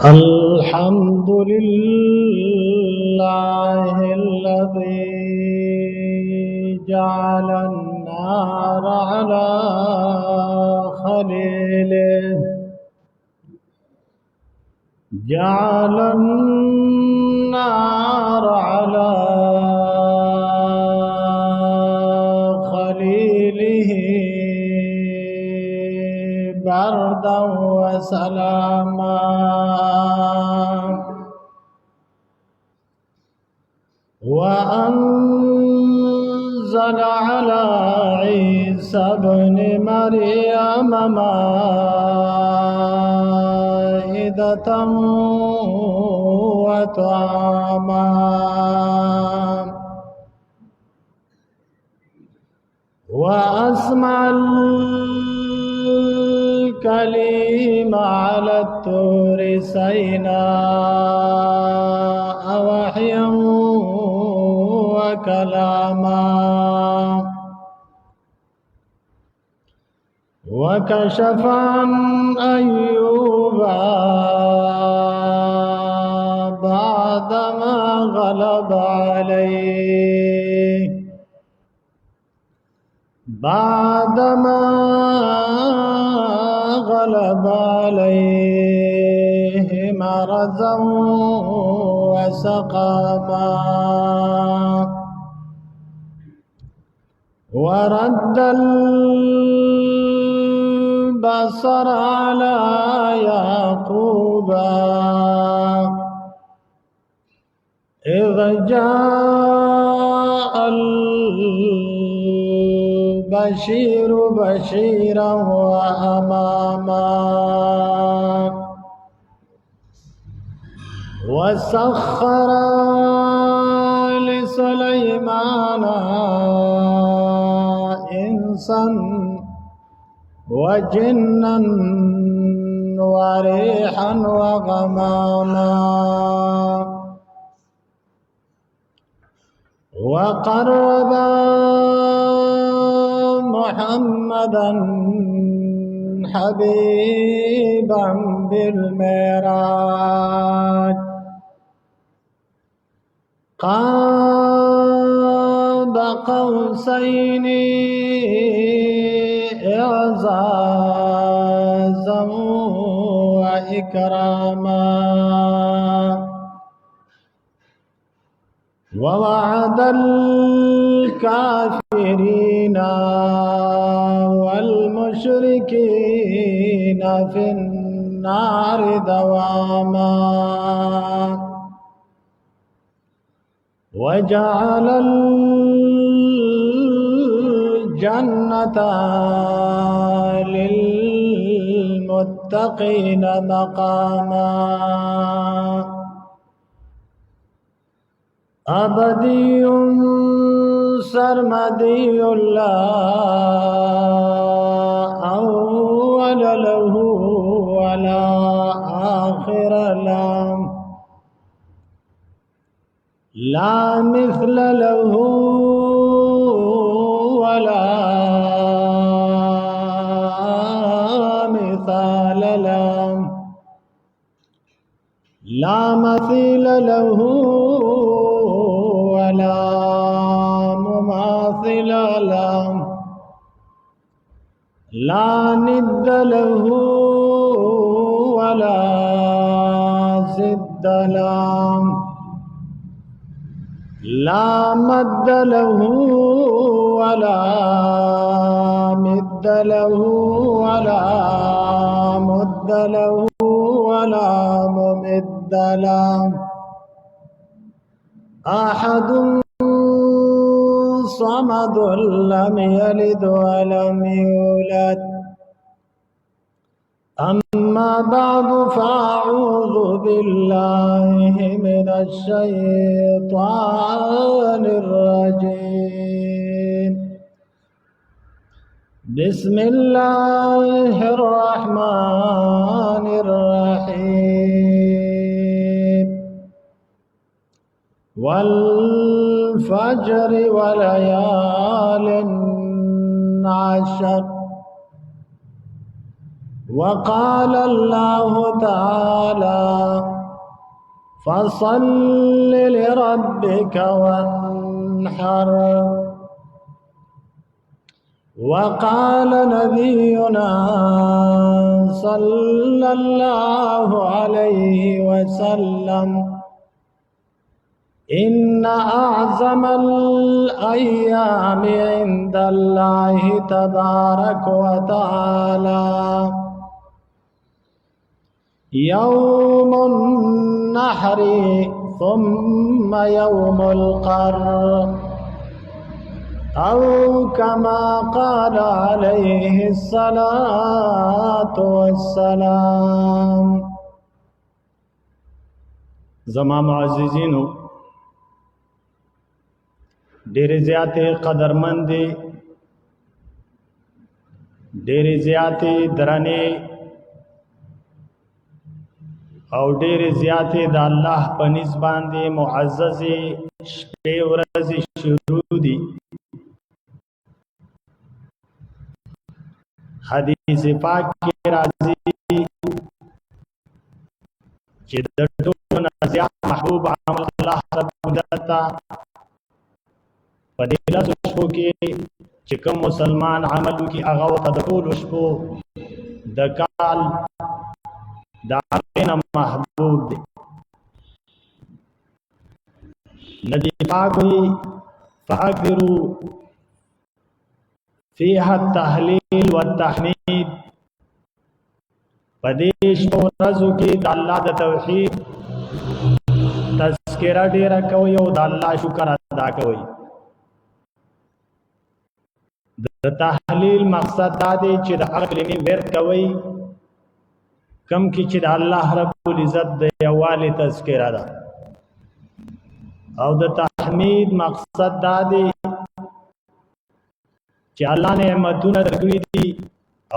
الحمد لله الذي جعل النار على خليله جعل النار على خليله بردا وسلاما وأنزل على عيسى ابن مريم مائدة وطعاما وأسمع الكليم على الطور سيناء وحيا وكلاما وكشف عن أيوب بعدما غلب عليه مرضا وسقاما ورد البصر على يعقوب إذ جاء البشير بشيرا وأماما وسخر لسليمان إنسا وجنا وريحا وغماما وقربا محمدا حبيبا بالمعراج قاب قوسين إعزازا وإكراما ووعد الكافرين والمشركين في النار دواما وجعل الجنة للمتقين مقاما أبدي سرمدي لا أول له ولا آخر له لا مثل له ولا مثال له لا مثيل له ولا مماثل له لا ند له ولا ضد له لا مد له ولا مد له ولا مد له ولا ممد له أحد صمد لم يلد ولم يولد أما بعد فأعوذ بالله من الشيطان الرجيم بسم الله الرحمن الرحيم والفجر وليال عشر وقال الله تعالى فصل لربك وانحر. وقال نبينا صلى الله عليه وسلم إن أعظم الأيام عند الله تبارك وتعالى يوم النحر ثم يوم القر، أو كما قال عليه الصلاة والسلام. زما معززینو ډېرې زیاتې قدرمندې، ډېرې زیاتې درنې او ډېرې زیاتې د الله په نسبت باندې معززې شپې ورځې شروع دي. حدیث پاک کې راځي چې د ټولو نه زیات محبوب عمل الله رب العزت په دې لسو شپو کې چې کوم مسلمان عمل وکړي هغه ورته د ټولو شپو د کال د هغې محبوب دی. نبی پاک وایي فاکثروا فيها التهليل والتحميد. په دې شپو ورځو کې د الله د توحید تذکره ډېره کوئ او د الله شکر ادا کوئ. د تحلیل مقصد دا دی چې د هغه کلمې ورد کوئ کم کې چې د الله رب العزت د یووالي تذکره ده، او د تحمید مقصد دا دی چې الله نعمتونه درکړي دي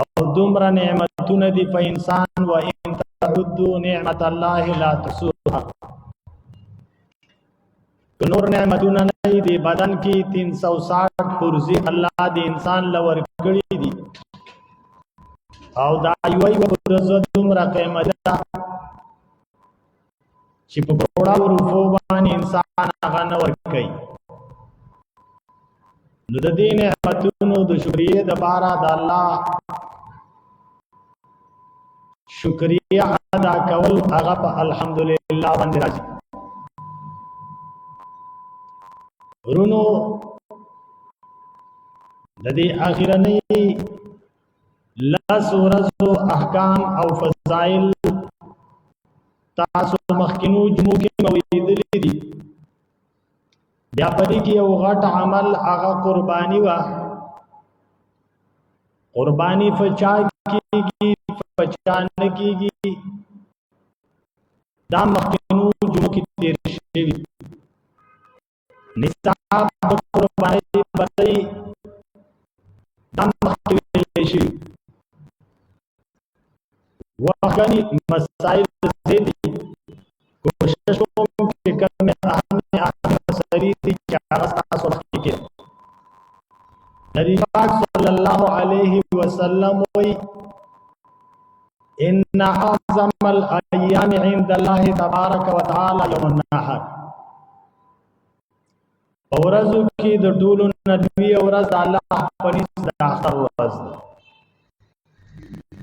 او دومره نعمتونه دي په انسان و ان تعدوا نعمت الله لا تحصوها. که نور نعمتونه نه دي بدن کې 360 پرزي الله د انسان لور کړي دي او دا یو ورځ دومره قیمت ده چې په کروڑو روپو باندې انسان هغه نه ورکوي. نو د دې نعمتونو د شکریې دپاره د الله شکریه ادا کول هغه په الحمدلله باندې راځي. ورونو د دې اخرنۍ لس ورځو احکام او فضائل تاسو مخکینو جمعو کې مویدلی دي. بیا په دې کې یو غټ عمل هغه قرباني وه. قرباني په چا کېږي په چا نه کېږي دا مخکینو جمعو کې تېر شوي. نصاب د قربانۍ بدلې دا مخکې ویلی شوي. وخت مسائل زیدي کوشش کوم چې کومې اهم مسلې دي چې هغه ستاسو مخکې کړي. نبي پاک صلی الله علیه وسلم وایي ان اعظم الايام عند الله تبارک وتعالى يوم النحر. ورځو کې د ټولو نه لوی ورځ د الله په نزد د اختر ورځ ده.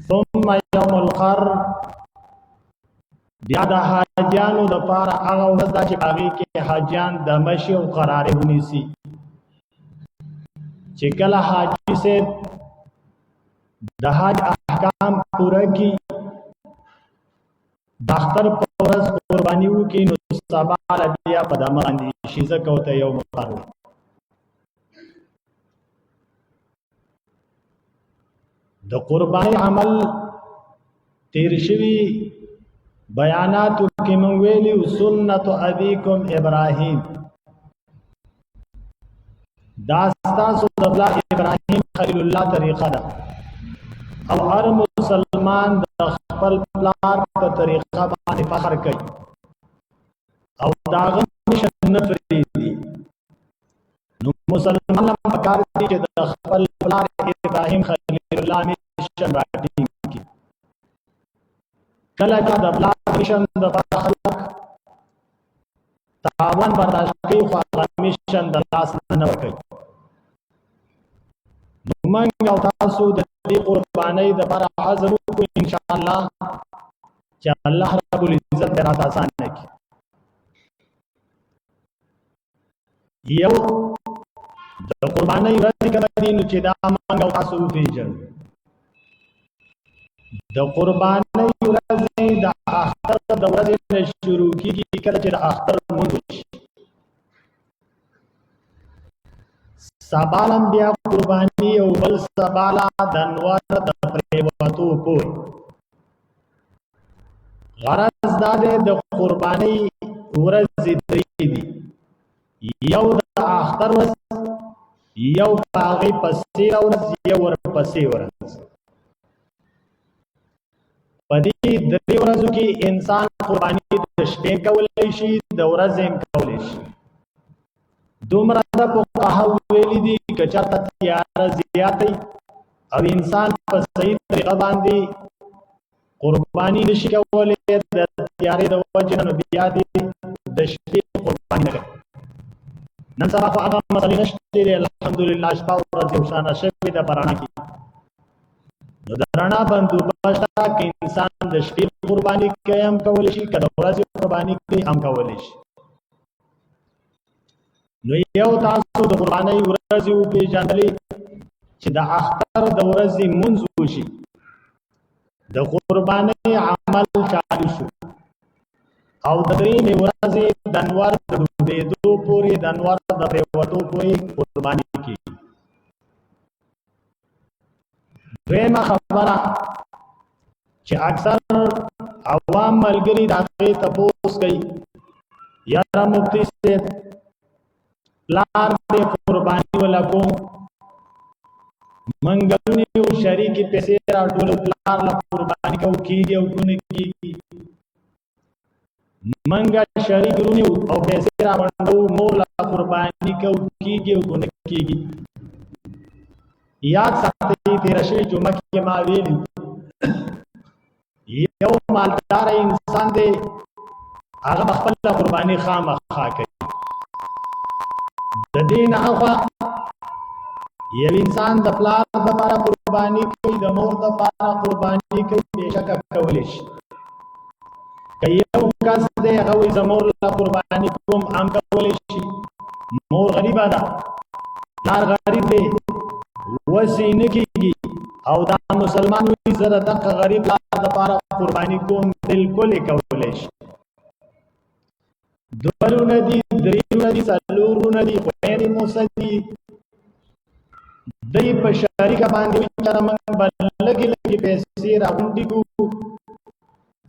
ثم يوم القر، بیا د حاجیانو دپاره هغه ورځ ده چې په هغې کې حاجیان د مشي او قرارې ونیسي. چې کله حاجي صاحب د حج احکام پوره کړي د اختر په ورځ قرباني وکړي نو سبا له بیا په دمه باندې شي، ځکه ورته یوم القر. د قرباني عمل تیر شوي بیاناتو کې مونږ ویلي سنت ابيکم ابراهیم، دا ستاسو د پلار ابراهیم خلیل الله طریقه ده او هر مسلمان د خپل پلار په طریقه باندې فخر کوي او د هغه مشن نه پرېږدي. نو مسلمان هم پکار دي چې د خپل پلار ابراهیم خلیل الله مشن راټینګ کړي کله چې د پلار میشن د خلک تاوان برداشت کوي خو هغه میشن د لاس نه ورکوي. نو موږ او تاسو د دې قربانۍ دپاره عزم وکړو انشاءالله چې الله رب العزت به راته اسانه کړي. یو د قربانۍ ورځې کومه دي نو چې دا موږ او تاسو وپېژنو. د قربانۍ ورځې د اختر د ورځې نه شروع کېږي کله چې د اختر لمونځ وشي. سبا بیا قرباني او بل سبا د انوار د پرېوتو پورې. غرض دا دی د قربانۍ ورځې درې دي، یو د اختر ورځ، یو په هغې پسې ورځ، یو ورپسې ورځ. په دې درې ورځو کې انسان قرباني د شپې کولی شي، د ورځې هم کولی شي. دومره د فقهاو ویلي دي که چېرته تیاره زیاته او انسان په صحیح طریقه باندې قرباني نشي کولی د تیارې د وجې نه، نو بیا دې د شپې قرباني نه کوي. نن سبا خو هغه مسلې نشته دی، الحمدلله شپه ورځ یو شانه شوې ده په رڼا کې. نو د رڼا بندوبست که انسان د شپې قرباني کوي هم کولی شي، که د ورځې قرباني کوي هم کولی شي. نو یو تاسو د قربانۍ ورځې وپېژندلې چې د اختر د ورځې مونځ وشي، د قربانۍ عمل چالو شو، او د درېیمې ورځې د انوار د ډوبېدو پورې، د انوار د پرېوتو پورې قرباني کېږي. دویمه خبره چې اکثر عوام ملګري د هغې تپوس کوي، یاره مفتي صاحب پلار دې قرباني ولا کوم، منګلونې او شریکې پیسې راټولو، پلار له قرباني کوو کېږي او که نه کېږي. منګه شریک رونې او پیسې راغونډو، مور له قرباني کوو کېږي او که نه کېږي. یاد ساتئ تېره شوې جمعه کې ما ویلي یو مالداره انسان دی، هغه به خپله قرباني خامخا کوي. د دې نه اخوا یو انسان د پلار دپاره قرباني کوي، د مور دپاره قرباني کوي، بېشکه کولی شي. که یو کس دی هغه وایي زه مور له قرباني کوم، هم کولی شي. مور غریبه ده، پلار غریب دی، وسې نه کېږي، او دا مسلمان وایي زه د دغه غریب پلار دپاره قرباني کوم، بلکل یې کولی شي. دوه لونه دي، درې لونه دي، څلور لونه دي، خویندې موسه دي، دوی په شریکه باندې وایي چېرې موږ به لږې لږې پیسې راغونډې کړو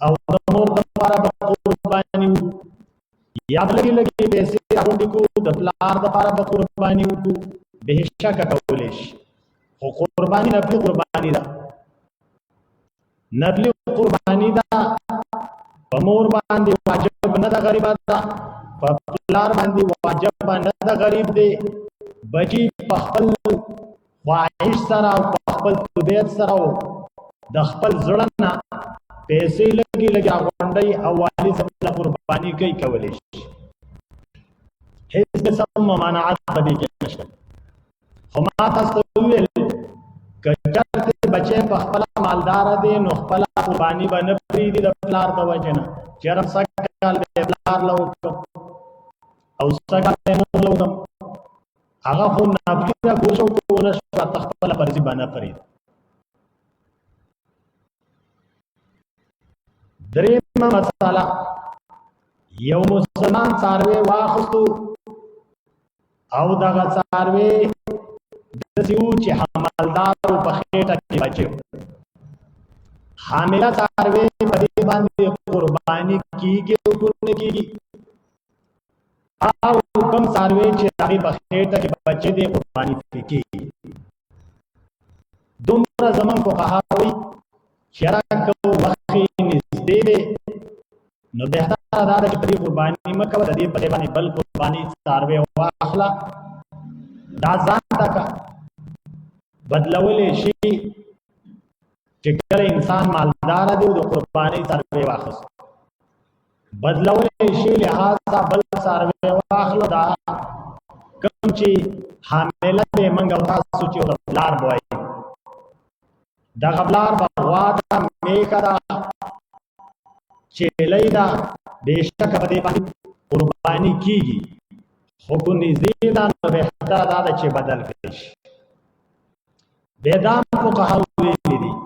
او د مور دپاره به قرباني وکړو، یا به لږې لږې پیسې راغونډې کړو د پلار دپاره به قرباني وکړو. بېشکه کولی شي، خو قرباني نفلي قرباني ده. نفلي قرباني ده، په مور باندې واجب نه ده، غریبه ده. په پلار باندې واجب نه ده، غریب دی. بچي په خپل خواهش سره او په خپل طبیعت سره او د خپل زړه نه پیسې لږې لږې راغونډوي او والي صاحب له قرباني کوي، کولی شي. هېڅ قسم ممانعت په دې کې نشته. خو ما تاسو ته وویل که چېرته بچی په خپله مالداره دی نو خپله قرباني به نه پرېږدي د پلار د وجې نه. چېرې سږ کال به یې پلار له وکړم او سږ کال به یې مور له وکړم، هغه خو نافلي ده، کوشش وکړو ونه شوه، ته خپله فرضي به نه پرېږدي. درېیمه مسله، یو مسلمان څاروی واخیستو او دغه څاروی داسې و چې حملدار و، په خېټه کې بچی و. حامله څاروی په دې باندې قرباني کېږي او که نه کېږي؟ او کوم څاروی چې هغې په خېټه کې بچی دی قرباني پرې کېږي. دومره زموږ فقها وایي چې یاره که وخت یې نږدې دی نو بهتره دا ده چې په دې قرباني مه کوه، د دې په ځای باندې بل قرباني څاروی واخله، دا ځان ته که بدلولی شي چې کله انسان مالدار دی د قرباني څاروي واخست بدلول شي لہذا بل څاروي واخلو دا کوم چې حامله به منګو تاسو چې غبلار بوي دا غبلار بغوا دا میکا دا چې لیدا بهشکه په دې باندې قرباني کیږي خو کو نږدې دا نو بهتره دا چې بدل کړي شي بيدام فقهاء ویلي دي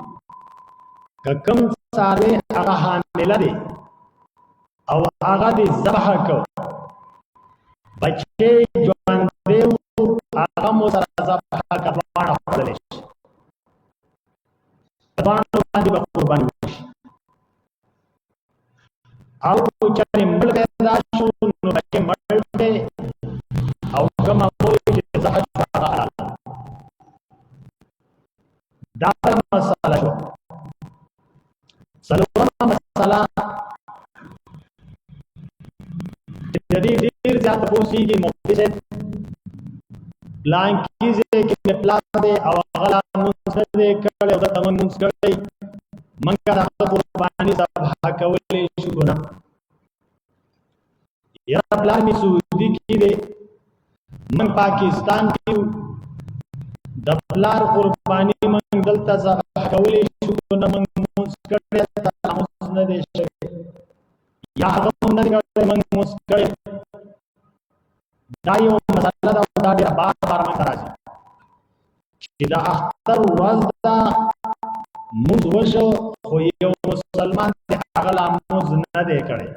که کوم څاروي هغه حامله دي او هغه دې ذبح کو بچي ژوند دی هغه مو سره ذبح کړه خپل شي باندې باندې قرباني شي او چې ملک دا شو نو چې ملک او کوم وایي چې ذبح دا مسله شو سلوما مسله jadi ډیر زیات پوسی کې موقع پلان کیږي کې پلان دی او غلا مونږ دې کړي او دا مونږ کړي منګه د قرباني ذبح کولې شو ګنا یا پلان می سعودي کې دی من پاکستان کې د پلار قرباني من دلته ذبح کولې شو ګنا مونږ کړي تاسو نه دي شي یا هغه مونږ نه کړي مونږ کړي دا یو مسله دا ډېر بار بار مونږ راځي چې دا اختر ورځ دا مونږ وشو خو یو مسلمان هغه لا مونږ نه دی کړي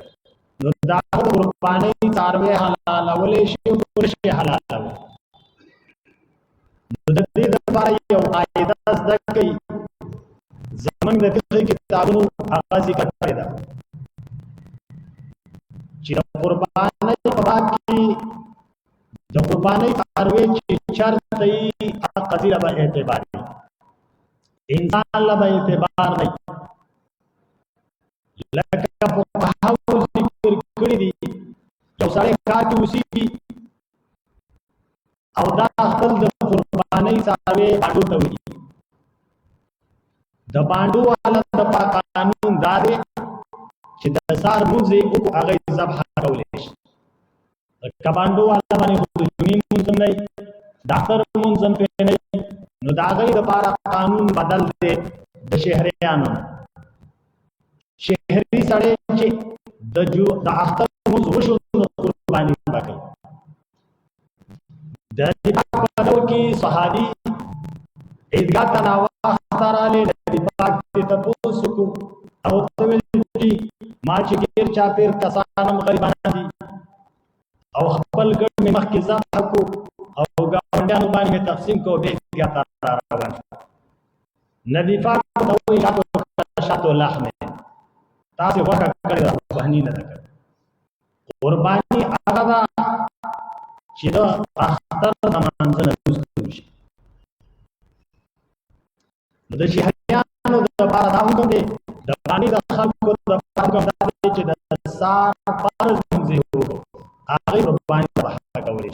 نو دا قرباني څاروي حلال ولې شي ورشي حلال د دې لپاره یو قاعده زده کوي زمونږ د فقه کتابونو هغه ذکر کړی ده چې د قربانۍ په باب کې د قربانۍ څاروي چې شرط دی هغه قضیه به اعتبار وي انسان له به اعتبار نه لکه فقهاء ذکر کړی دي یو سړی کار کې اوسېږي او دا خپل د قربانۍ څاروي باندې ته وي د باندې والا د قانون دا دی چې د سار موزي او هغه ذبح کولې شي کباندو والا باندې خو جمعي منظم نه ډاکټر منظم په نه نو دا غي د لپاره قانون بدل دی د شهريانو شهري سره چې د اختر موز وشو قرباني وکړي د دې په ډول کې صحابي عیدګاه ته اختر علي د پاک ته تاسو کو او ته چې ما چې ګیر چا پیر کسانم غریبان دي او خپل ګډ می مخ کې ځه کو او ګاونډیانو باندې تقسیم کو به بیا تا روان نبی پاک ته وی شاتو لحمه تاسو وکړه کړی قرباني نه کړ قرباني هغه چې دا اختر د منځنه وځي د شهريانو د لپاره دا هم دی د باندې د خلکو د لپاره دا چې د سار فرض منځي هغه قرباني په حق کولې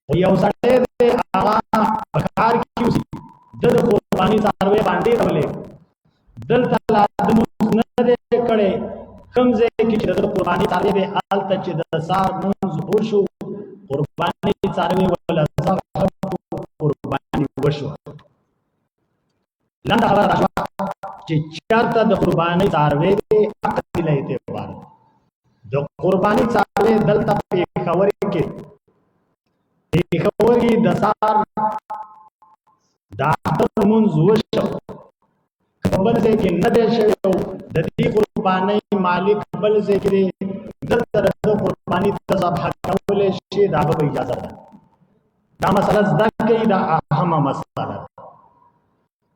خو یو سړی دی هغه په کار کې اوسي د قرباني څاروي باندې ولې دلته لازم نه دی کړي کوم ځای کې چې د قرباني څاروي به حالت چې د سار منځ وشو قرباني څاروي ولا قرباني وشو لنډه خبره راځه چې چارته د قرباني څاروي د عقل اعتبار د قرباني څاروي دلته په خبر کې د سار د اختر منځ وشو بل ځای کې نه دی شوی د دې قرباني مالک بل ځای کې دلته د قرباني ذبح کولې شي دا به اجازه ده دا مسله زده کوي دا اهمه مسله ده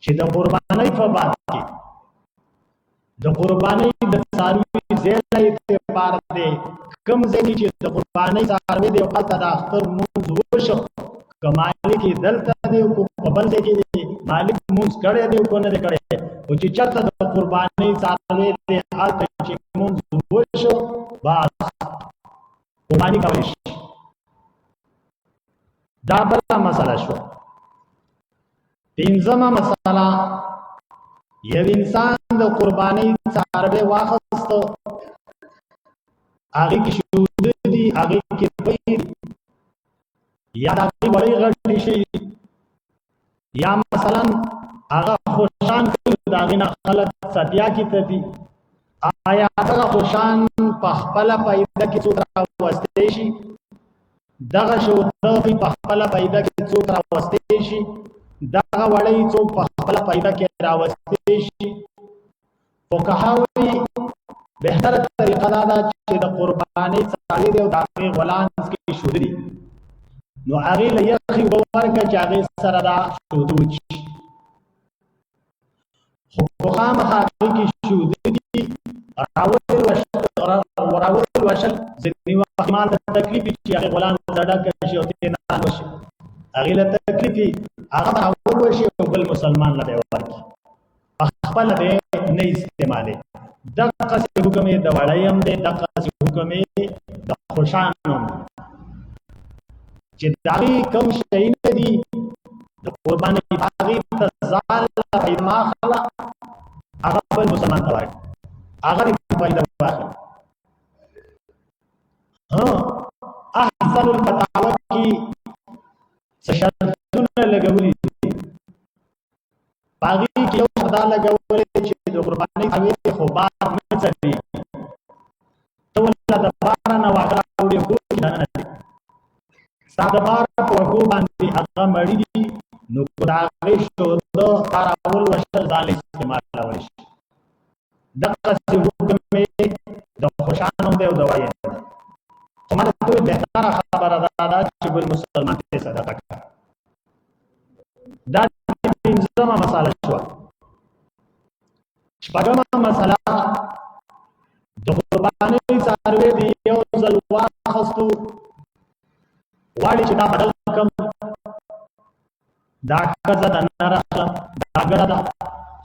چې د قربانۍ په باب کې د قربانۍ د څاروي ځای اعتبار دی کوم ځای چې د قربانۍ څاروي دی او د اختر منځ وشو کمالي کې دلته دی او په بل ځای کې مالک منځ کړی دی او نه دی کړی او چې چاته د قربانۍ څاروي دی هلته چې منځ وشو بس قرباني کولی شي دا بله مسله شو پنځمه مسله یو انسان د قربانۍ څاروی واخیست، هغې کې شوده دي، هغې کې پی دي، یا د هغې وړۍ غټې شي، یا مثلا هغه خوشان کړي د هغې نه خلک ستیا کې تپي، آیا دغه خوشان په خپله پیدا کې څوک راوستی شي؟ دغه شوده په خپله پیدا کې څوک راوستی شي؟ دغه وړۍ څوک په خپله پیدا کې راوستی شي؟ فقها وایي بهتره طریقه دا ده چې د قربانۍ څاروي دی او د هغې غولانځ کې شوده دي، نو هغې له یخې اوبه ورکړه چې هغې سره دا شوده وچشي. خو خامخا هغې کې شوده دي، راوړل وشل ځینې وخت مال ته تکلیف وي چې هغې غولانځ ډکه شي او ترې نال وشي، هغې له تکلیف وي هغه به راوړل وشي او بل مسلمان له به یې ورکړي، پخپله به یې نه استعمالوي. دقسې حکم یې د وړۍ هم دی، دقسې حکم یې د خوشان هم دی چې د هغې کوم شیونه دي د قربانۍ هغې ته ځان له پیدا مه اخله، هغه بل مسلمان ته ورکړه، هغه دې پیدا واخلي. احسن الفتاوی کې څه شرطونه لګولي دي، په هغې کې یو شرط دا لګولی دی چې د قربانۍ څاروي خو بار نه څرېږي، ته ورله د باره نه واښه راوړې او کور کې دننه دی، ستا د باره په وږو باندې هغه مړي دي، نو که د هغې شوده تا راول وشل ځان له استعمالولی شي. دقسې حکم یې د خوشانو دی او د وړۍ دی. خو ما ته وایي بهتره خبره دا ده چې بل مسلمان ته صدقه کړه. دا پنځمه مسله شوه. شپږمه مسله د قربانۍ څاروی د یو ځل واخیستو، غواړي چې دا بدل کړم، دا ښځه د نر اخلم، دا ګډه ده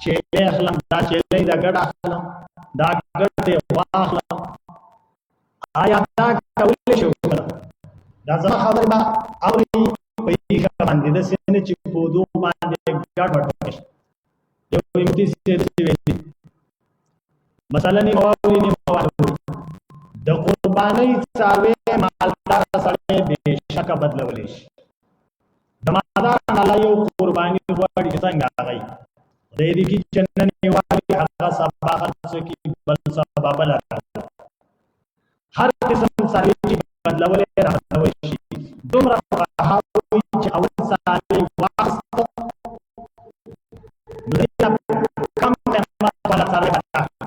چیلۍ اخلم، دا چیلۍ د ګډ اخلم، دا ګډ دی واخلم، آیا دا کولی شي که نه؟ دا زما خبرې به اوري په ایښه باندې، داسې نه چې په اودو باندې ګډوډ وشي. یو مفتي صاحب داسې ویلي مثلا نیمه واوري نیمه واوري، د قربانۍ څاروی مالدار سړی بېشکه بدلولی شي. د مالدار نه یو قرباني غواړي چې څنګه هغه خدای دې کړي چې نن یې وایي هغه سبا خرڅ کړي، بل سبا بله هر قسم څاروي چې بدلولی رابدلولی شي. دومره فقها وایي چې اول څاروي واخیسته، نو دې نه کم قیمت والا څاروي به راکړي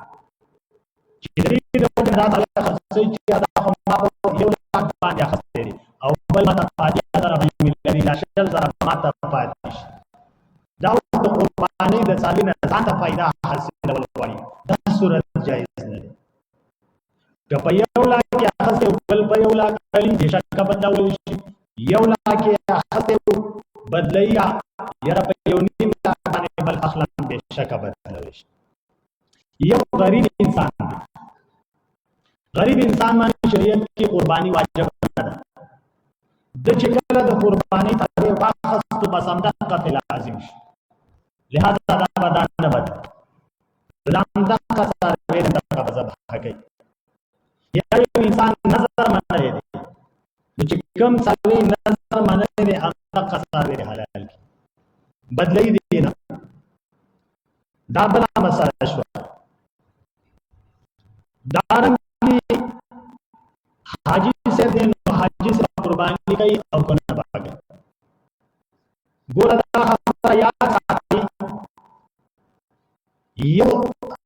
چې د دې د وجې نه دا څاروي خرڅوي چې دا خو ما په 1 لاک باندې اخیستی دی او بل ماته پاتې 1000 به میلیوني دا 10000 به ماته پاتې شي. دا اوس د قربانۍ د څاروي نه ځان ته فایده حاصلول غواړي، دا صورت جایز نه دی. که په 1 لاک یې اخیستی او بل په 1 لاک کلي بېشکه بدلولی شي، 1 لاک یې اخیستی بدلوي یاره په 1.5 لاک باندې بل اخلم بېشکه بدلولی شي. یو غریب انسان دی، غریب انسان باندې شریعت کې قرباني واجب نه ده، د چې کله د قربانۍ څاروی واخیستو بس همدغه لازم شي، لهذا دا به دا نه بد همدغه څاروی همدغه به ذبح کوي. یا یو انسان نظر منلی دی، نو چې کوم څاروی نظر منلی دی همدغه څاروی حلال کړي، بدلوي دې نه. دا بله مسله شوه. دارنګې حاجي صاحب دی، نو حاجي صاحب قرباني کوي او که نه به کوي. ګوره دا خبره یاد ساتئ، یو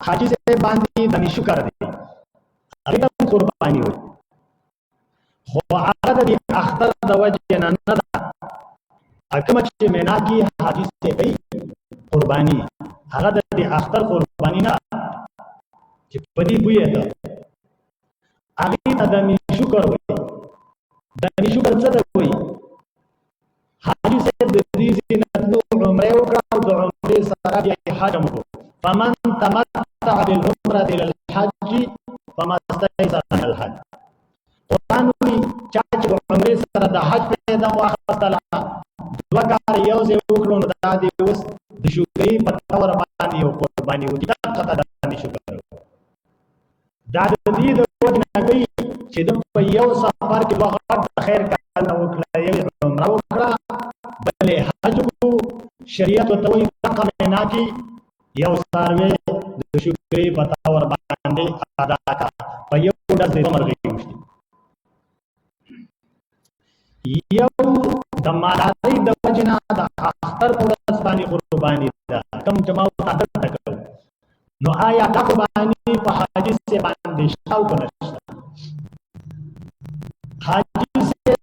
حاجي صاحب باندې د شکر دی، هغې ته هم قرباني وایي، خو هغه د دې اختر د وجې نه نه ده. کومه چې مینا کې حاجي صاحب کوي قرباني، هغه د دې اختر قرباني نه چې په دې بوی ده، هغې ته د شکر وایي. د شکر څه ته وایي؟ حاجي صاحب د دې ځای نه تلو، عمرې وکړه او د عمرې سره بیا یې حج هم وکړو. فمن تمتع بالعمرة الى الحج فما استيسر من الحج. قرآن وایي چا چې عمرې سره د حج پیدا واخیستله، 2 کاله یو ځای وکړو، نو دا دې اوس د شکرۍ په طور باندې یو قرباني چې د په یو سفر کې وخت خیر کارونه وکړه، یو عمره وکړه، بلې حج کو. شریعت ورته وایي دغه مینا کې یو څاروی د شکرې په طور باندې ادا کړه، په یو ډز د مرغۍ وشي. یو د مالدارۍ د وجې نه د اختر په ورځ باندې قرباني ده، کوم چې ما ورته عادت نه کوو. نو آیا دا قرباني په حاجي صاحب باندې شته او که نشته؟ حاجي صاحب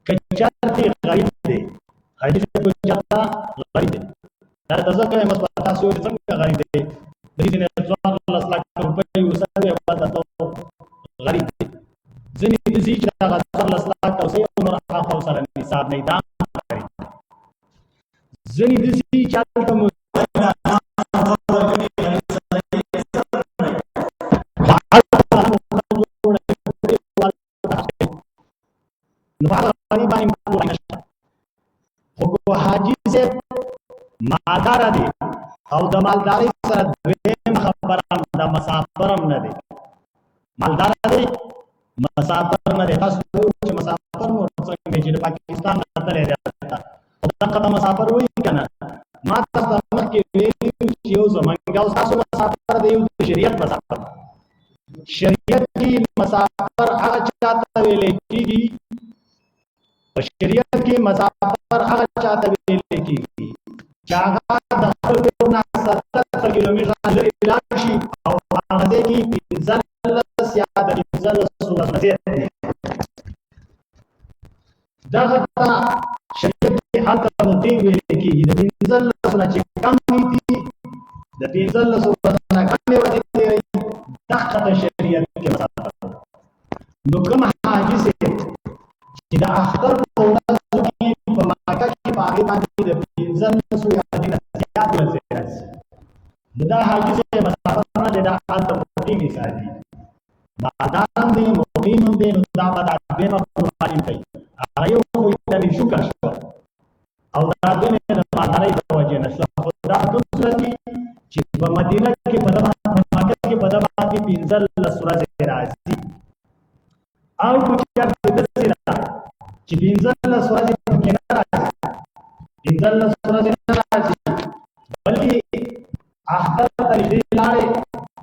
که چېرته غریب دی، حاجي صاحب که چېرته غریب دی، دا ته زه کوم په تاسو وایي څنګه غریب دی؟ دې نه 14 لک روپۍ وسوي او دا ته غریب دی. ځینې داسې چې هغه 14 لک او سوي نور هغه سره نصاب نه دا غریب دی. ځینې داسې چې هلته مو حاجی صاحب مالدار دی او د مالدارۍ سره دویم خبره د مسافر هم نه دی. مالدار دی مسافر نه دی. تاسو چې مسافر نو څنګه چې د پاکستان نه تللی دی دغه ته مسافر وایي که نه؟ ما تاسو ته مخکې ویلي چې یو زمونږ او ستاسو مسافر دی، یو د شریعت مسافر. شریعت کې مسافر هغه چا ته ویلی کېږي، په شریعت کې مسافر هغه چا ته ویلی کېږي چې هغه د خپل کور نه 70 کیلومتره لرې لاړ شي او هغه ځای کې 15 یا د 15 ورځې دی. دغه ته شریعت کې هلته دې ویلی کېږي د 15 نه چې کم دي، د 15 ورځې نه کمې ورځې تېروي، دغه ته شریعت کې مسافر. نو کوم حاجي صاحب چې د اختر په ورځو کې په مکه کې په هغې باندې د 15 یا دینه زیات ورځې راځي، نو دا حاجي صاحب مسافر نه دی، دا هلته مقیم حساب دي، مالدار هم دی، مقیم هم دی. نو دا به دا دویمه قرباني کوي. هغه یو خو یې شکر شوه او دا دویمه د مالدارۍ د وجې نه شوه. خو دا کوم صورت کې چې په مدینه کې په مکه کې په ده باندې 15 ورځې راځي او که چېرته داسې ده چې 15 ورځې پکې نه راځي، 15 ورځې نه راځي، بلکې اختر ته نږدې لاړې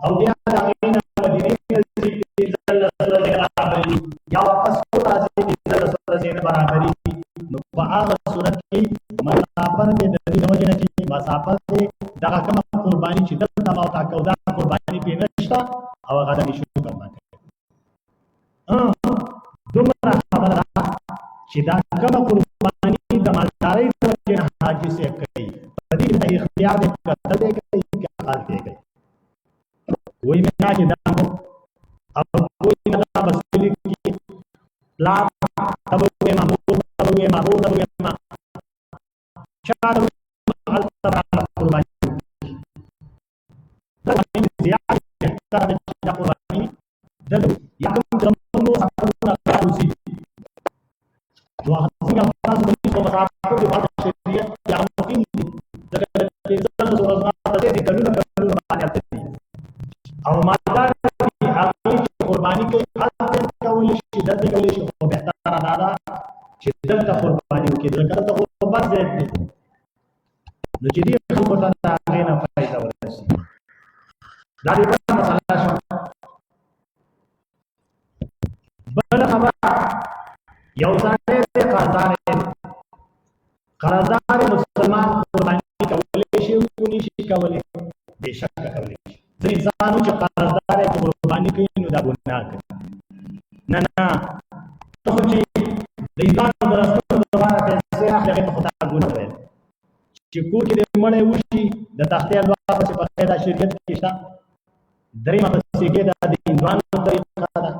او بیا د هغې نه مدینې ته ځي 15 ورځې برابري یا واپس کور راځي 15 ورځې نه برابرېږي، نو په هغه صورت کې مسافر دی. د دې د وجې نه چې مسافر دی دغه کومه قرباني چې دلته ما ورته کوو دا قرباني پرې نشته او هغه د شکر باندې دومره خبره ده چې دا کومه قرباني د مالدارۍ د وجې نه حاجي صاحب کوي، په دې کې د اختیار دی که دلته یې کوي که هلته یې کوي. وایي مې چې دا او وایي نه دا بس ولیکي پلار ته به ووایم مور ته به ووایم ورور ته به ووایم چا ته به ووایم هلته به قرباني زیات بهتره ده چې دا قرباني دلته یا کوم زمونږ مسافرونه راوځي نو هغه څنګه تاسو د دې په مسافرو د بعض شریعت کې هغه مقیم دي ځکه د 15 ورځو نه دې کلونه باندې هلته دي او مالدار دي هغې چې قرباني کوي هلته کولی شي دلته کولی شي، خو بهتره دا ده چې دلته قرباني وکړي ځکه دلته غربت زیات دی، نو چې دې خلکو ته د هغې نه فایده ورسي. دا دې بله مسله شوه. بله خبره یو سړی دی قرضدار دی، قرضدار مسلمان قرباني کولی شي او نشي کولی؟ بېشکه کولی شي. ځینې انسان چې قرضدار یې قرباني کوي نو دا ګناه کوي. نه ته خو چې د ایرانو د رسولو دپاره پیسې اخلي هغې ته خو دا ګناه ویل چې کور کې دې مړی وشي د تختې حلوا پسې پخلی دا شریعت کې شته. درېیمه پسې کې دا د هندوانو طریقه ده،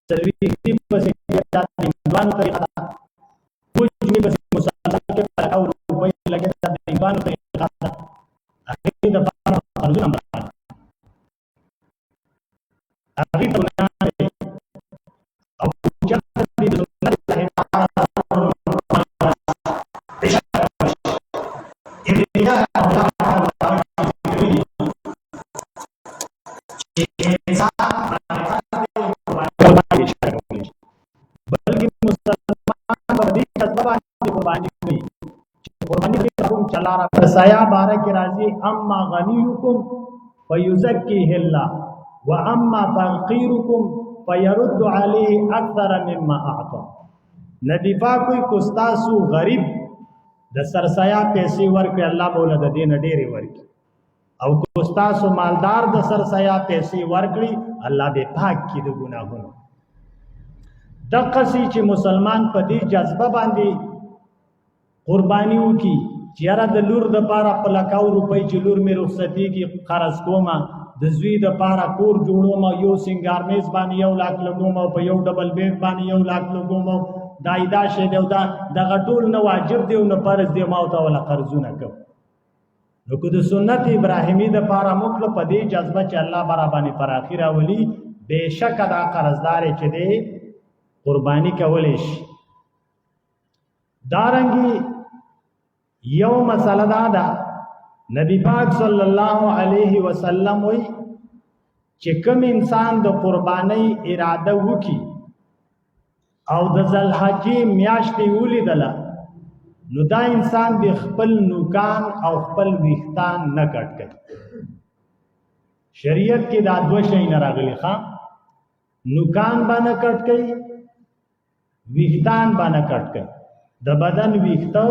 څلوېښتې پسې کې دا د هندوانو طریقه ده، پوجوې پسې مسلمان کې په 100 روپۍ لګي دا د هندوانو طریقه ده. هغې دپاره قرضونه هم راغلي، هغې ته ګناه دی او چېرته دې د سنت لپاره سیا بارک راضی اما غنیکم فیزکیه الله واما فقیرکم فیرد علیه اکثر مما اعطى. نبی پاک کوئی کوستاسو غریب د سرسیا پیسې ورکړي الله بوله د دین ډېرې ورکړي او کوستاسو مالدار د سرسیا پیسې ورکړي الله به پاک کړي د ګناهونو. دغه سي چې مسلمان په دې جذبه باندې قرباني وکي چې یاره د لور د پاره په لکاو روپۍ چې لور مې رخصتېږي قرض کومه د زوی د پاره کور جوړوم یو سنگار میز باندې 1 لاک لګوم او په یو ډبل بیډ باندې 1 لاک لګوم دا شه دی دا دغه ټول نه واجب دی او نه فرض دی ما او ته ولا قرضونه کوم. نو که د سنت ابراهیمی د پاره موږ په دې جذبه چې الله برابر پر اخره ولي بهشکه دا قرضدار چې دی قربانی کولی شي. دارنګي یو مسله دا ده نبی پاک صلی الله علیه وسلم وی چې کوم انسان د قربانی اراده وکي او د ذوالحجې میاشتې ولیدله نو دا انسان به خپل نوکان او خپل ویښتان نه کټ کوي. شریعت کې دا دوه شی نه راغلي ښا نوکان باندې کټ کوي ویښتان باندې کټ کوي. د بدن ویښته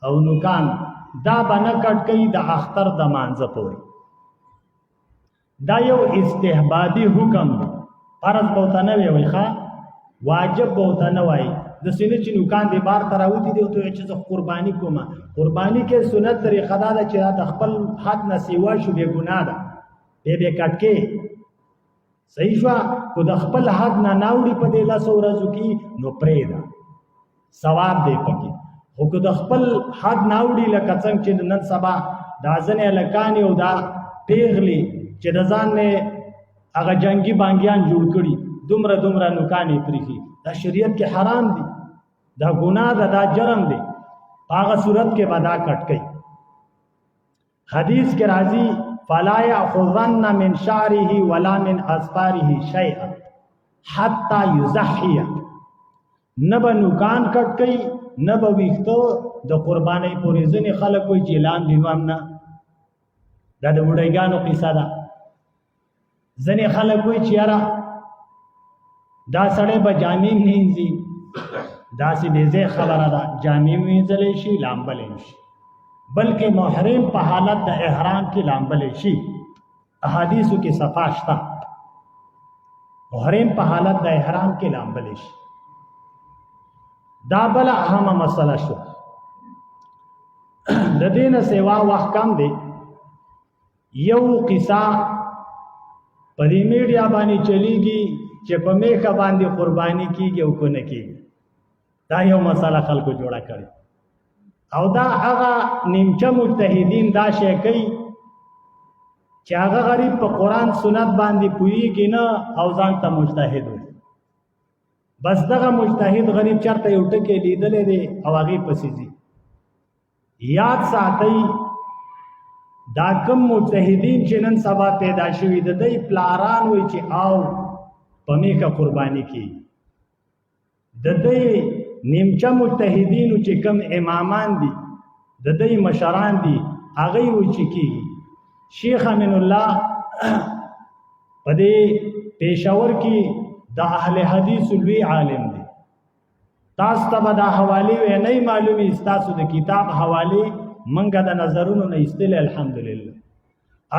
او نوکان دا باندې کټ کوي د اختر د مانځه پورې. دا یو استحبابي حکم دی فرض بوته نه وي ښا واجب بوته نه وای د سینې چې نوکان دی بار تراوتی دی ته چې قرباني کومه قرباني کې سنت طریقه دا چې د خپل حد نه سیوا شو به ګناه ده به کټ کې صحیح شو کو د خپل حد نه ناوړي په دې لاس ورځو کې نو پرې ده ثواب دی پکې. خو که د خپل حد ناوړي لکه څنګه چې نن سبا دا ځنې لکانې او دا پیغلي چې د ځان نه هغه جنگي بانګیان جوړ کړي دومره نوکانې پریخي دا شریعت کې حرام دي دا ګناه ده دا جرم دی هغه صورت کې بدا کټ کوي. حدیث کې راځي فلا یاخذن من شعره ولا من اظفاره شیئا حتى یضحی. نبه نوکان کټ کوي نبه ویښته د قربانۍ پورې ځینې خلک وایي چې لاندې نو هم نه دا د بوډایګانو قصه ده. ځینې خلک وایي چې یاره دا سړی به جامې مینځي داسې بې ځای خبره ده جامې مینځلی شي لامبلی شي بلکې محرم په حالت د احرام کې لامبلی شي. احادیثو کې صفا شته محرم په حالت د احرام کې لامبلی شي. دا بل اهمه مسله شو. د دینه سیوا وخت کم دی یو قصه په دې میډیا باندې چلیږي چې په میکه باندې قرباني کیږي او کو نه کیږي. دا یو مسله خلکو جوړه کړي او دا هغه نیمچه مجتهدین دا شی کوي چې هغه غریب په قرآن سنت باندې پوهیږي نه او ځان ته مجتهد وي. بس دغه مجتهد غریب چرته یو ټکی لیدلې دی او هغه پسې ځي. یاد ساتئ دا کوم مجتهدین چې نن سبا پیدا شوي د دوی پلاران وي چې آو په میکه قرباني کی د دوی نیمچه مجتهدینو چې کوم امامان دي د دوی مشران دي هغه وي چې کیږي. شیخ امین الله په دې پېښور کې د اهل حدیث لوی عالم دی. تاسو ته به دا حواله وي نه معلومي تاسو د کتاب حواله منګه د نظرونو نه استل الحمدلله.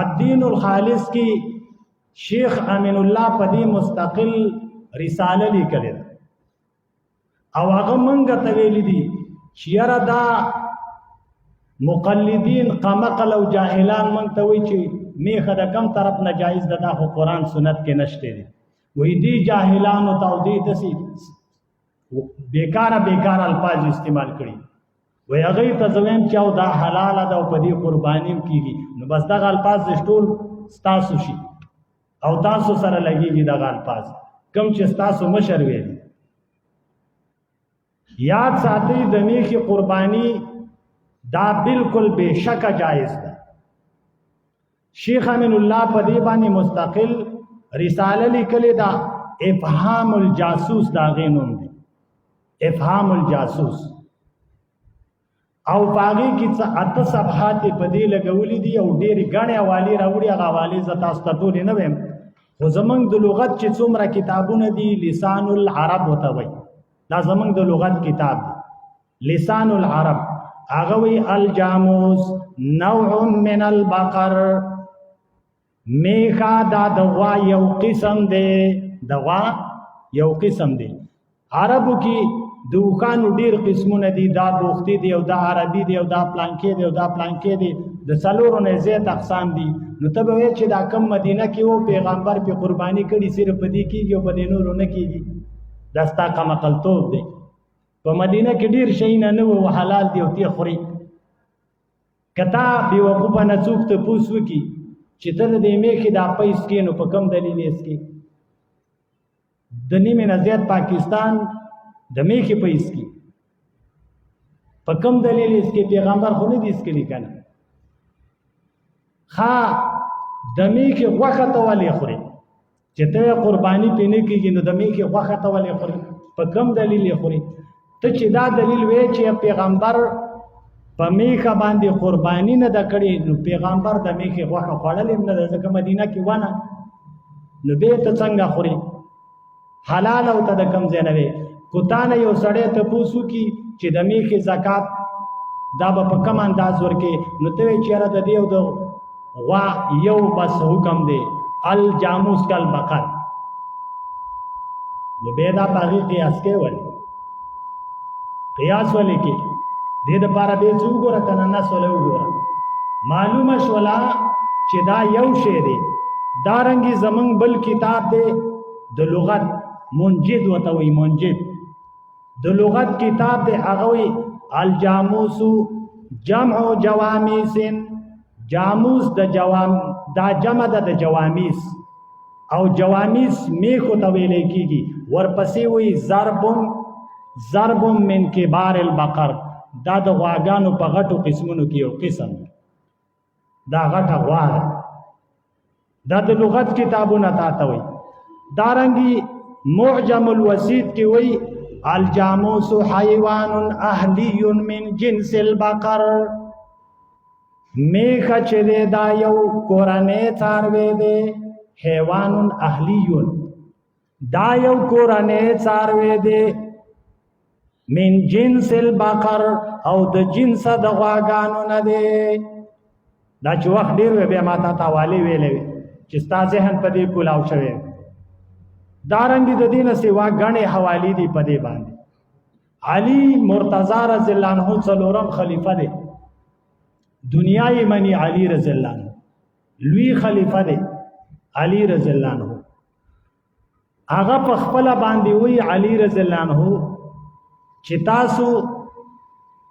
الدین الخالص کی شیخ امین الله په دې مستقل رساله لیکلې او هغه منګه ته ویلي دي چې یاره دا مقلدین قمقل او جاهلان مونږ ته وایي چې میخه د کم طرف نه جایز ده دا خو قرآن سنت کې نشته دي. وی دی جاهلانو ته او دی داسې بیکاره الفاظ استعمال کړي وی هغوی ته زه وایم چې او دا حلاله ده او په دې قرباني هم کېږي نو بس دغه الفاظ ټول ستاسو شي او تاسو سره لګېږي دغه الفاظ کوم چې ستاسو مشر ویلي. یاد ساتئ د میخې قرباني دا بالکل بېشکه جایز ده. شیخ امین الله په دې باندې مستقل رساله لیکلې ده افهام الجاسوس دا غي نوم دی افهام الجاسوس. او پاغي کې څه اته صفحات په دې لګولې دي او ډېری غاڼې حواله راوړي هغه حواله ز تاسو ته ټول نه ویم خو زمنګ د لغت چې څومره کتابونه دي لسان العرب وته وي دا زمنګ د لغت کتاب دی لسان العرب هغه وی الجاموس نوع من البقر میخا دا دوا یو قسم دی دوا یو قسم دی عربو کې دوخانو ډیر قسمونه دي دا بوختي دي او دا عربي دي او دا پلانکي دي او دا پلانکي دي د څلورو نه زیات اقسام دي نو ته به چې دا کم مدینه کې وو پیغمبر په قرباني کړي صرف پدې کېږي او پدې نورو نه کېږي دا ستا کم عقلتوب دی په مدینه کې ډیر شي نه وو حلال دي او تی خوري کتا بي وقوفه نه څوک ته پوسو کی چې تر دې میخي دا پیس کې نو په کم دلیل یې اسکی د نیمه نه زیات پاکستان د میخي پیس کې په کم دلیل یې اسکی پیغمبر خو نه دي اسکی کنه ها د میخي غوخه ته ولې خوري چې ته قرباني پینې کېږي نو د میخي غوخه ته ولې خوري په کم دلیل یې خوري ته چې دا دلیل وې چې پیغمبر په میخه باندې قربانی نه د کړي نو پیغمبر د میخه غوښه خوړلې نه د ځکه مدینه کې ونه نو به ته څنګه خوري حلال او ته د کم ځای نه وي کوتانه یو سړی ته پوسو کی چې د میخه زکات دا به په کم انداز ورکې نو ته چیرې د دې او د غوا یو بس حکم دی الجاموس کل بقر نو به دا باغی قیاس کې ول قیاس ولې کې دې د پاره به څو ګره کنه نه سولې وګوره معلومه شولا چې دا یو شی دی دارنګي زمنګ بل کتاب دی د لغت منجد وته وی منجد د لغت کتاب دی هغه وی الجاموس جمع جوامیس جاموس د جوام دا جمع د جوامیس او جوامیس میخو ته ویل کیږي ورپسې وی ضرب من کبار البقر دا د غواګانو په غټو قسمونو کې یو قسم دا غټه غوا دا د لغت کتابونه تاته وي دارنګي معجم الوسید کې وي الجاموس حیوان اهلی من جنس البقر میخه چې دا یو کورنۍ څاروی دی حیوان اهلی دا یو کورنۍ څاروی دی من جنس البقر او د جنس د غواګانو نه دی دا چې وخت ډیر وي بیا ما ته تاوالی ویلې چې ستا ذهن په دې کولاو شوی دارنګ د دینه سیوا غنې حوالی دی په دې باندې علي مرتضی رضی الله عنه څلورم خلیفہ دی دنیا یې منی علي رضی الله عنه لوی خلیفہ دی علي رضی الله عنه هغه په خپل باندې وی علي رضی الله عنه چې تاسو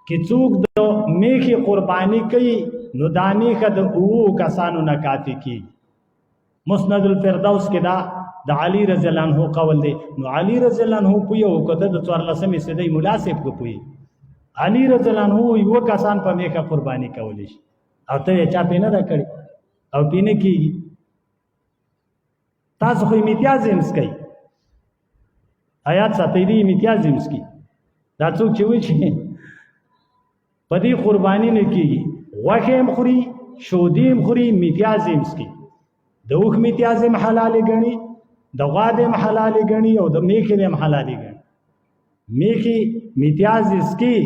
کې څوک د میخي قرباني کوي نو د میخه د او کسانو نه کافي کی مسند الفردوس کې دا د علي رضی الله عنه قول دی نو علي رضی الله عنه په یو کده د 14مې صدې مناسب کو پوي علي رضی الله عنه یو کسان په میخه قرباني کولی شي او ته چا پینه دا کړی او پینه کیږي تاسو خو امتیاز مسکی آیات ساتي دی امتیاز مسکی دا څوک چې وي چې په دې قرباني نه کیږي غوښه مخوري شودیم خوري امتیاز مسکی د اوخ امتیاز حلال غني د غوا د حلال غني او د میخه د حلال غني میخه امتیاز اسکی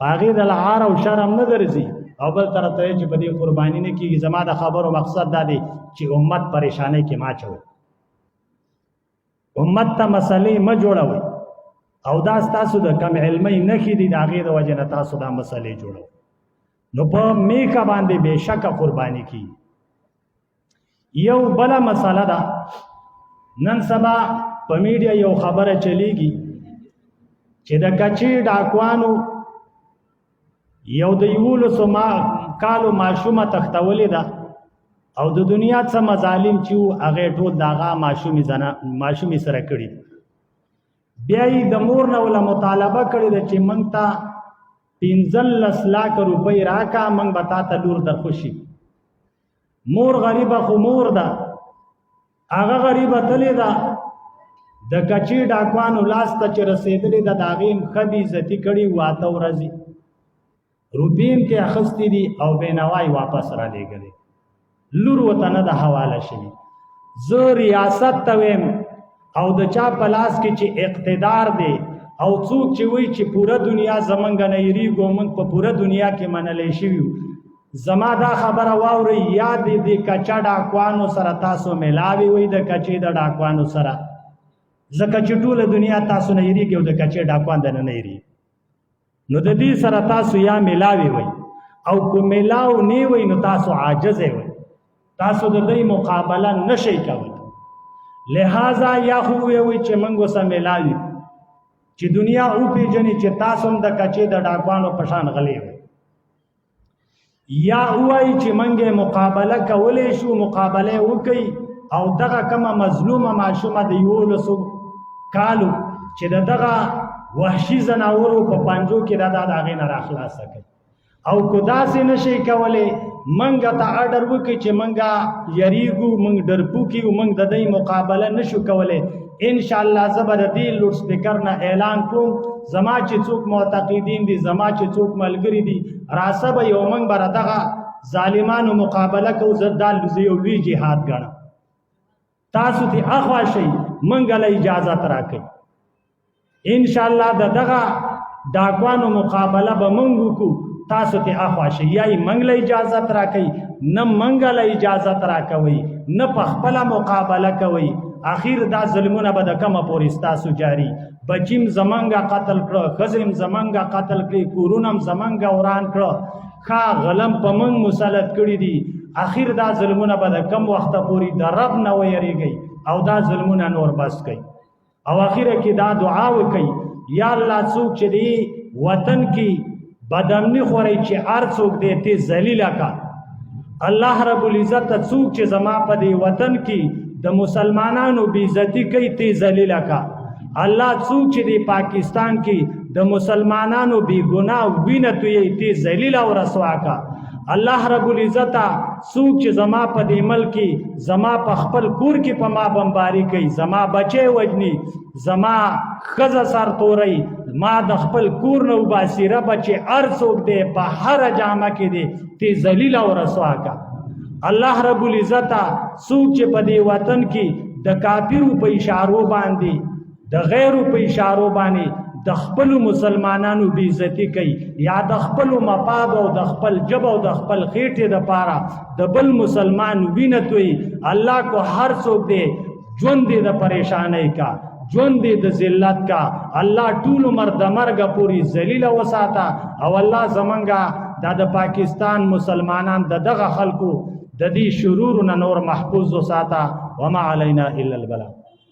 باغې د لعار او شرم نه درځي او بل طرف ته چې په دې قرباني نه کیږي زما د خبرو مقصد دا دی چې امت پریشانه کې ما چوي امت ته مسلې ما جوړوي او دا تاسو د کم علمي نه کې دي دا غي د وجه نه تاسو دا مسلې جوړو نو په میکا باندې بهشکه قرباني کی یو بل مسله ده نن سبا په میډیا یو خبره چلیږي چې د کچې ډاکوانو یو د یولو سما کالو ماشومه تختولې ده او د دنیا څخه مظالم چې هغه ټول داغه ماشومي سره کړی بیا یې د مور نه ولا مطالبه کړی ده چې مونږ ته 15 لک روپۍ راکا مونږ به تا ته لور در خوشي مور غریبه خو مور ده هغه غریبه تلې ده د کچې ډاکوانو لاس ته چې رسېدلې ده د هغې ښه بې عزتي کړې واته ورځې روپین کې اخستی دي او بینوای واپس را لېږلې لور وته نه د حواله شوي زه ریاست ته ویم او د چا په لاس کې چې اقتدار دی او څوک چې وایي چې پوره دنیا زمونږ نه یریږو موږ په پوره دنیا کې منلی شوي یو زما دا خبره واورئ یا د کچا ډاکوانو سره تاسو ملاوي وي د کچې د ډاکوانو سره ځکه چې ټوله دنیا تاسو نه یریږي او د کچې ډاکوان د نه یریږي نو د دې سره تاسو یا ملاوي وي او کو ملاو نه وي نو تاسو عاجز وي تاسو د دې مقابله نشئ کولی لہذا یا خو وي چې موږ سره ملاوي چې دنیا او پیژني چې تاسو هم د کچې د ډاکوانو په شان غلي وي یا وای چې منګه مقابله کولې شو مقابله وکي او دغه کما مظلومه معشومه د یولسو کالو چې دغه وحشي زناورو په پنجو کې دا دغه نه راخلاص کړي او کو داسې نشي کولې منګه ته آرډر وکي چې منګه یریګو منګ ډرپو کیو منګ د دې مقابله نشو کولې ان شاء الله زبر دی لوډ سپیکر نه اعلان کوم زما چې څوک معتقدین دي زما چې څوک ملګری دي راسب یو منګ بر دغه ظالمانو مقابله کو زدال یو لوی جهاد غړ تاسو ته اخوا شي منګ له اجازه راکړي ان شاء الله دغه ډاکوانو مقابله به منګو کو تاسو ته اخوا شي یای منګ له اجازه راکړي نه منګ له اجازه راکوي نه په خپل مقابله کوي اخیر دا ظلمونه به د کومه پورې ستاسو جاری بچیم زمانګه قتل کړه خزم زمانګه قتل کړي کورونم زمانګه وران کړه خا غلم په من مسلط کړي دي اخیر دا ظلمونه به د کم وخت پورې د رب نه ویریږي او دا ظلمونه نور بس کوي او اخیر کې دا دعا وکي یا الله څوک چې دی وطن کې بدامنی خوري چې هر څوک دې ته ذلیل کا الله رب العزت څوک چې زما په دې وطن کې د مسلمانانو بی عزتی کوي ته ذلیل کا الله څوک چې د پاکستان کې د مسلمانانو بی ګناه وینه توي ته ذلیل او رسوا کا الله رب العزت څوک چې زما په دې ملک زما په خپل کور کې په ما بمباری کوي زما بچي وجني زما خزه سر توري ما د خپل کور نو باسیره بچي هر څوک دې په هر جامه کې دې ته ذلیل او رسوا کا الله رب العزت څوک چې په دې وطن کې د کافرو په اشارو باندې د غیرو په اشارو باندې د خپل مسلمانانو بی عزتی کوي یا د خپل مفاد او د خپل جب او د خپل خېټه د پاره د بل مسلمان وینه توي الله کو هر څوک دې ژوند دې د پریشانای کا ژوند دې د ذلت کا الله ټول مرد مرګ پوری ذلیل وساته او الله زمونږه د پاکستان مسلمانان دغه خلکو د دې شرور نه نور محفوظ وساته وما علینا الا البلاغ